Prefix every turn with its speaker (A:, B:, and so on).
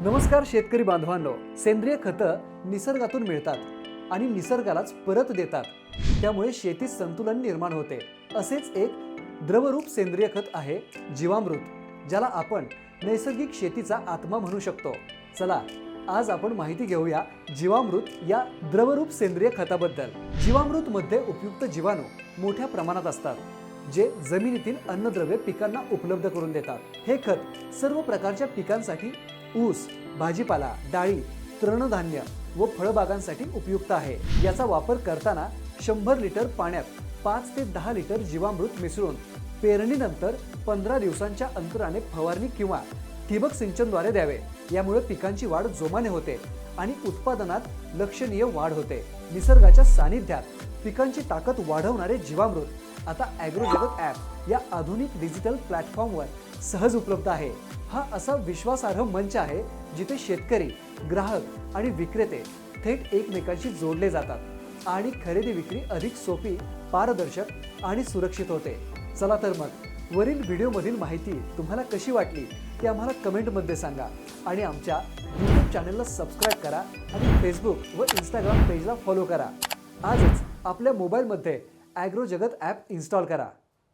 A: नमस्कार शेतकरी बांधवांनो, सेंद्रिय खतं निसर्गातून मिळतात आणि निसर्गालाच परत देतात. त्यामुळे शेतीत संतुलन निर्माण होते. असेच एक द्रवरूप सेंद्रिय खत आहे जीवामृत, ज्याला आपण नैसर्गिक शेतीचा आत्मा म्हणू शकतो. चला आज आपण माहिती घेऊया जीवामृत या द्रवरूप सेंद्रिय खताबद्दल. जीवामृत मध्ये उपयुक्त जीवाणू मोठ्या प्रमाणात असतात, जे जमिनीतील अन्नद्रव्ये पिकांना उपलब्ध करून देतात. हे खत सर्व प्रकारच्या पिकांसाठी, ऊस, भाजीपाला, डाळी, तृणधान्य व फळबागांसाठी उपयुक्त आहे. याचा वापर करताना 100 लिटर पाण्यात 5 ते 10 लिटर जीवामृत मिसळून पेरणीनंतर 15 दिवसांच्या अंतराने फवारणी किंवा ठिबक सिंचनद्वारे द्यावे. यामुळे पिकांची वाढ जोमाने होते आणि उत्पादनात लक्षणीय वाढ होते. निसर्गाच्या सानिध्यात पिकांची ताकद वाढवणारे जीवामृत आता ॲग्रोजगत ॲप या आधुनिक डिजिटल प्लॅटफॉर्मवर सहज उपलब्ध आहे. हा असा विश्वासार्ह मंच आहे जिथे शेतकरी, ग्राहक आणि विक्रेते थेट एकमेकांशी जोडले जातात आणि खरेदी विक्री अधिक सोपी, पारदर्शक आणि सुरक्षित होते. चला तर मग वरील व्हिडिओमधील माहिती तुम्हाला कशी वाटली ते आम्हाला कमेंटमध्ये सांगा आणि आमच्या YouTube चॅनलला सबस्क्राईब करा आणि फेसबुक व इंस्टाग्राम पेजला फॉलो करा. आजच आपल्या मोबाईलमध्ये ॲग्रोजगत ॲप इन्स्टॉल करा.